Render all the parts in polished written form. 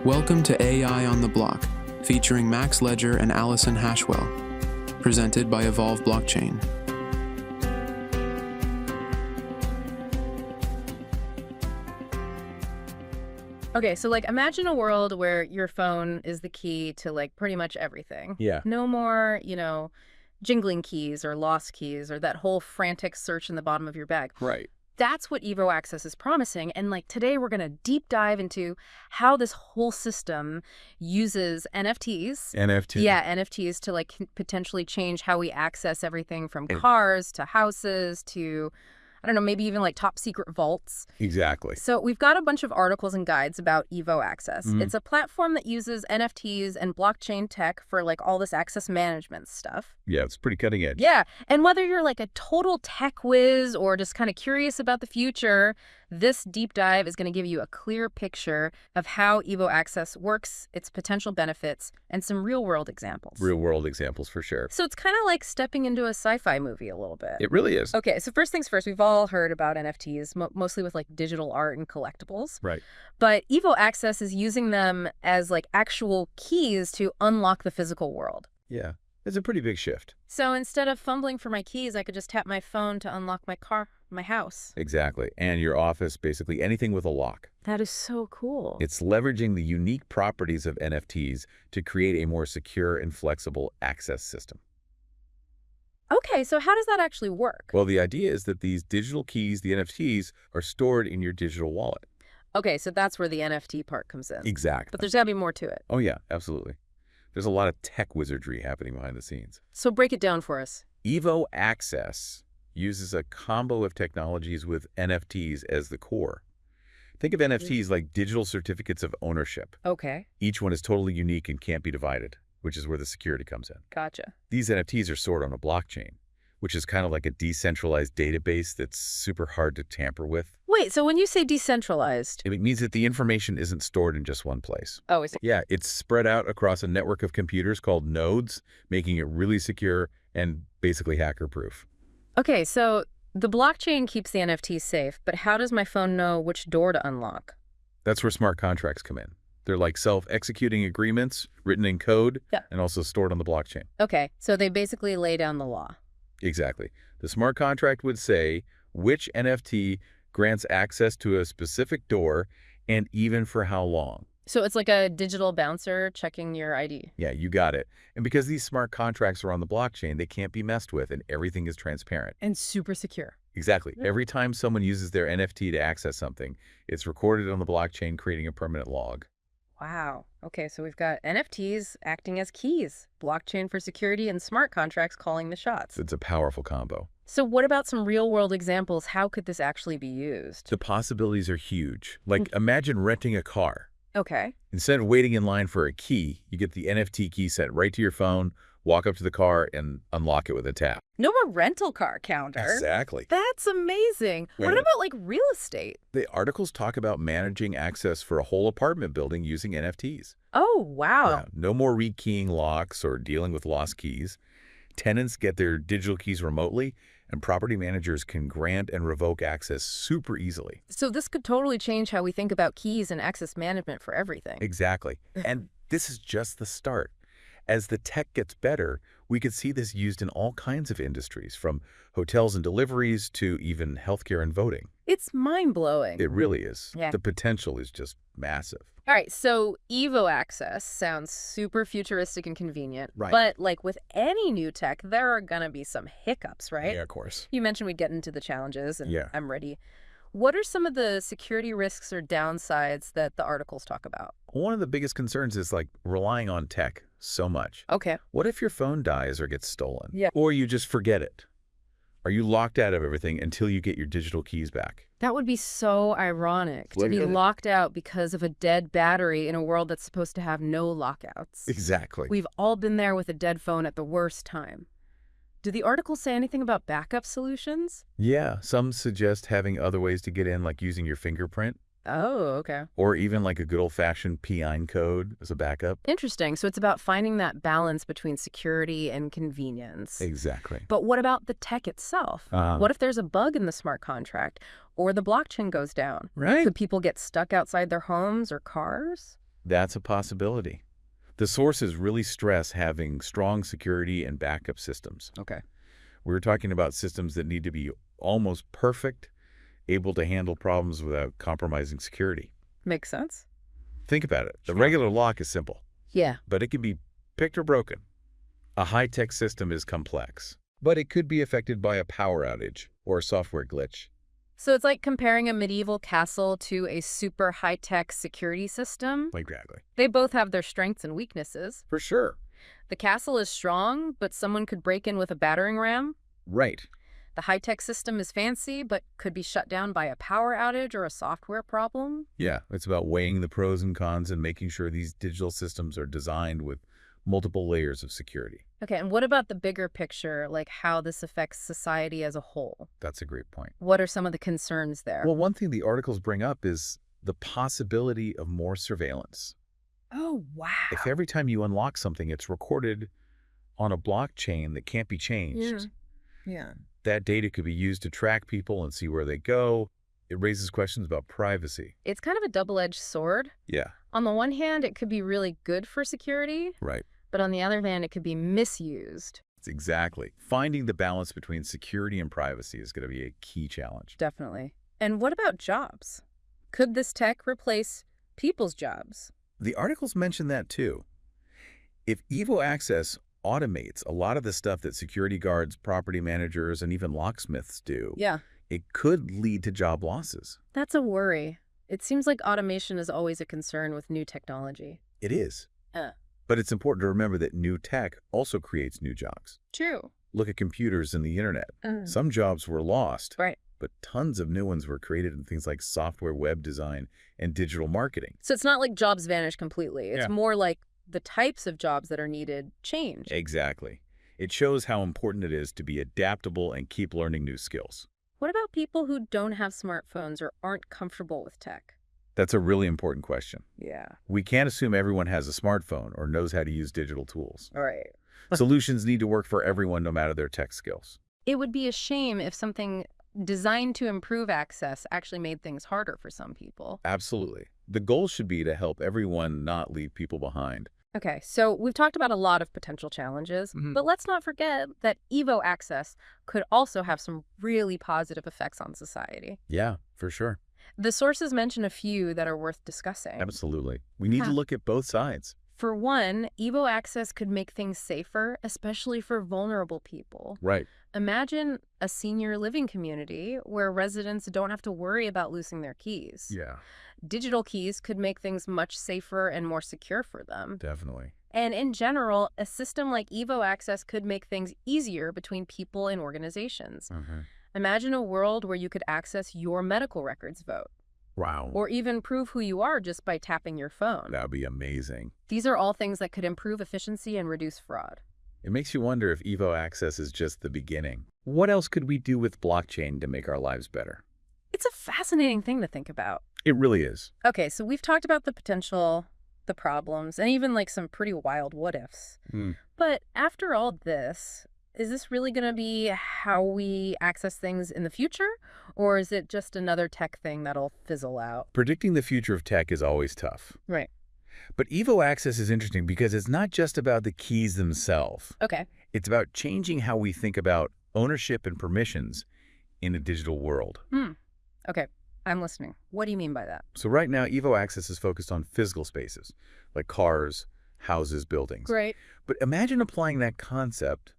Welcome to AI on the Block, featuring Max Ledger and Allison Hashwell, presented by Evolve Blockchain. Okay, so imagine a world where your phone is the key to pretty much everything. Yeah. No more, jingling keys or lost keys or that whole frantic search in the bottom of your bag. Right. That's what Evo Access is promising. And today we're going to deep dive into how this whole system uses NFTs. NFT. Yeah, NFTs to potentially change how we access everything from cars to houses to, I don't know, maybe even top secret vaults. Exactly. So we've got a bunch of articles and guides about Evo Access. It's a platform that uses NFTs and blockchain tech for all this access management stuff. Yeah, it's pretty cutting edge. Yeah. And whether you're a total tech whiz or just kind of curious about the future, this deep dive is going to give you a clear picture of how Evo Access works, its potential benefits, and some real-world examples. Real-world examples for sure. So it's kind of like stepping into a sci-fi movie a little bit. It really is. Okay, so first things first, we've all heard about NFTs, mostly with digital art and collectibles. Right. But Evo Access is using them as actual keys to unlock the physical world. Yeah. It's a pretty big shift. So instead of fumbling for my keys, I could just tap my phone to unlock my car, my house. Exactly. And your office, basically anything with a lock. That is so cool. It's leveraging the unique properties of NFTs to create a more secure and flexible access system. Okay, so how does that actually work? Well, the idea is that these digital keys, the NFTs, are stored in your digital wallet. Okay, so that's where the NFT part comes in. Exactly. But there's got to be more to it. Oh, yeah, absolutely. There's a lot of tech wizardry happening behind the scenes. So break it down for us. Evo Access uses a combo of technologies with NFTs as the core. Think of NFTs like digital certificates of ownership. Okay. Each one is totally unique and can't be divided, which is where the security comes in. Gotcha. These NFTs are stored on a blockchain, which is kind of like a decentralized database that's super hard to tamper with. Wait, so when you say decentralized? It means that the information isn't stored in just one place. Oh, is it? Yeah, it's spread out across a network of computers called nodes, making it really secure and basically hacker-proof. Okay, so the blockchain keeps the NFT safe, but how does my phone know which door to unlock? That's where smart contracts come in. They're like self-executing agreements written in code and also stored on the blockchain. Okay, so they basically lay down the law. Exactly. The smart contract would say which NFT grants access to a specific door and even for how long. So it's like a digital bouncer checking your ID. Yeah, you got it. And because these smart contracts are on the blockchain, they can't be messed with and everything is transparent. And super secure. Exactly. Yeah. Every time someone uses their NFT to access something, it's recorded on the blockchain, creating a permanent log. Wow. Okay, so we've got NFTs acting as keys, blockchain for security, and smart contracts calling the shots. It's a powerful combo. So what about some real-world examples? How could this actually be used? The possibilities are huge. Imagine renting a car. Okay. Instead of waiting in line for a key, you get the NFT key sent right to your phone, walk up to the car, and unlock it with a tap. No more rental car counter. Exactly. That's amazing. Right. What about real estate? The articles talk about managing access for a whole apartment building using NFTs. Oh, wow. Yeah, no more rekeying locks or dealing with lost keys. Tenants get their digital keys remotely, and property managers can grant and revoke access super easily. So this could totally change how we think about keys and access management for everything. Exactly. And this is just the start. As the tech gets better, we could see this used in all kinds of industries, from hotels and deliveries to even healthcare and voting. It's mind-blowing. It really is. Yeah. The potential is just massive. All right, so Evo Access sounds super futuristic and convenient. Right. But with any new tech, there are going to be some hiccups, right? Yeah, of course. You mentioned we'd get into the challenges, and Yeah. I'm ready. What are some of the security risks or downsides that the articles talk about? One of the biggest concerns is relying on tech so much. Okay. What if your phone dies or gets stolen? Yeah. Or you just forget it? Are you locked out of everything until you get your digital keys back? That would be so ironic to Look be at it. locked out because of a dead battery in a world that's supposed to have no lockouts. Exactly. We've all been there with a dead phone at the worst time. Do the articles say anything about backup solutions? Yeah, some suggest having other ways to get in, like using your fingerprint. Oh, okay. Or even a good old-fashioned PIN code as a backup. Interesting. So it's about finding that balance between security and convenience. Exactly. But what about the tech itself? What if there's a bug in the smart contract or the blockchain goes down? Right. Could people get stuck outside their homes or cars? That's a possibility. The sources really stress having strong security and backup systems. Okay. We're talking about systems that need to be almost perfect, able to handle problems without compromising security. Makes sense. Think about it. The Sure. regular lock is simple, Yeah. but it can be picked or broken. A high-tech system is complex, but it could be affected by a power outage or a software glitch. So it's like comparing a medieval castle to a super high-tech security system. Exactly. They both have their strengths and weaknesses. For sure. The castle is strong, but someone could break in with a battering ram. Right. The high-tech system is fancy, but could be shut down by a power outage or a software problem. Yeah, it's about weighing the pros and cons and making sure these digital systems are designed with multiple layers of security. Okay, and what about the bigger picture, like how this affects society as a whole? That's a great point. What are some of the concerns there? Well, one thing the articles bring up is the possibility of more surveillance. Oh, wow. If every time you unlock something, it's recorded on a blockchain that can't be changed, Yeah. that data could be used to track people and see where they go. It raises questions about privacy. It's kind of a double-edged sword. Yeah, On the one hand, it could be really good for security, right. but on the other hand, it could be misused. It's exactly. Finding the balance between security and privacy is going to be a key challenge. Definitely. And what about jobs? Could this tech replace people's jobs? The articles mention that too. If Evo Access automates a lot of the stuff that security guards, property managers, and even locksmiths do, Yeah. it could lead to job losses. That's a worry. It seems like automation is always a concern with new technology. It is. Uh. But it's important to remember that new tech also creates new jobs. True. Look at computers and the internet. Some jobs were lost, Right. but tons of new ones were created in things like software, web design, and digital marketing. So it's not like jobs vanish completely. It's Yeah. more like the types of jobs that are needed change. Exactly. It shows how important it is to be adaptable and keep learning new skills. What about people who don't have smartphones or aren't comfortable with tech? That's a really important question. Yeah. We can't assume everyone has a smartphone or knows how to use digital tools. All right. Solutions need to work for everyone, no matter their tech skills. It would be a shame if something designed to improve access actually made things harder for some people. Absolutely. The goal should be to help everyone, not leave people behind. Okay, so we've talked about a lot of potential challenges, but let's not forget that Evo Access could also have some really positive effects on society. Yeah, for sure. The sources mention a few that are worth discussing. Absolutely. We need to look at both sides. For one, Evo Access could make things safer, especially for vulnerable people. Right. Imagine a senior living community where residents don't have to worry about losing their keys. Yeah, Digital keys could make things much safer and more secure for them. definitely. And in general, a system like Evo Access could make things easier between people and organizations. Imagine a world where you could access your medical records vote, Wow. or even prove who you are just by tapping your phone. That would be amazing. These are all things that could improve efficiency and reduce fraud. It makes you wonder if Evo Access is just the beginning. What else could we do with blockchain to make our lives better? It's a fascinating thing to think about. It really is. Okay, so we've talked about the potential, the problems, and even like some pretty wild what-ifs. But after all this, is this really going to be how we access things in the future? Or is it just another tech thing that'll fizzle out? Predicting the future of tech is always tough. Right. But Evo Access is interesting because it's not just about the keys themselves. Okay. It's about changing how we think about ownership and permissions in a digital world. Okay, I'm listening. What do you mean by that? So right now, Evo Access is focused on physical spaces, like cars, houses, buildings. Great. But imagine applying that concept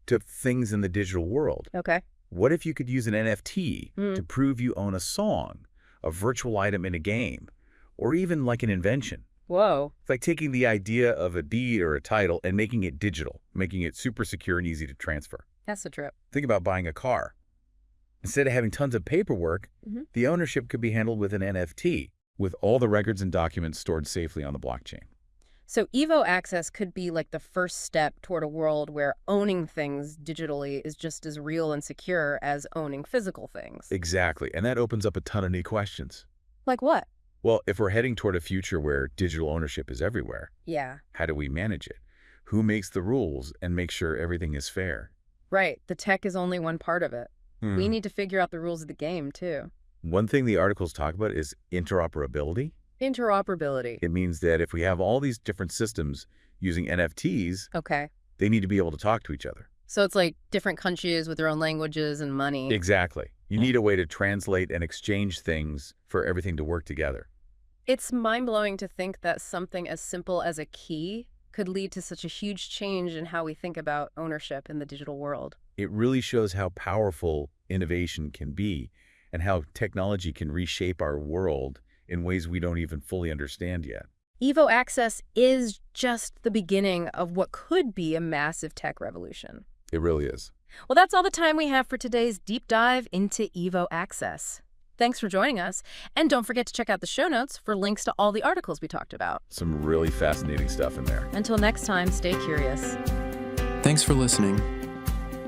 to things in the digital world. Okay. What if you could use an NFT to prove you own a song, a virtual item in a game, or even like an invention? Whoa. It's like taking the idea of a deed or a title and making it digital, making it super secure and easy to transfer. That's the trip. Think about buying a car. Instead of having tons of paperwork, the ownership could be handled with an NFT, with all the records and documents stored safely on the blockchain. So Evo Access could be like the first step toward a world where owning things digitally is just as real and secure as owning physical things. Exactly, and that opens up a ton of new questions. Like what? Well, if we're heading toward a future where digital ownership is everywhere, Yeah. how do we manage it? Who makes the rules and make sure everything is fair? Right. The tech is only one part of it. We need to figure out the rules of the game, too. One thing the articles talk about is interoperability. Interoperability. It means that if we have all these different systems using NFTs, Okay. they need to be able to talk to each other. So it's like different countries with their own languages and money. Exactly. You need a way to translate and exchange things for everything to work together. It's mind-blowing to think that something as simple as a key could lead to such a huge change in how we think about ownership in the digital world. It really shows how powerful innovation can be and how technology can reshape our world in ways we don't even fully understand yet. Evo Access is just the beginning of what could be a massive tech revolution. It really is. Well, that's all the time we have for today's deep dive into Evo Access. Thanks for joining us, and don't forget to check out the show notes for links to all the articles we talked about. Some really fascinating stuff in there. Until next time, stay curious. Thanks for listening.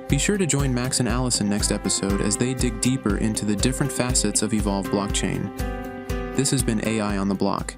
Be sure to join Max and Allison next episode as they dig deeper into the different facets of Evolve blockchain. This has been AI on the Block.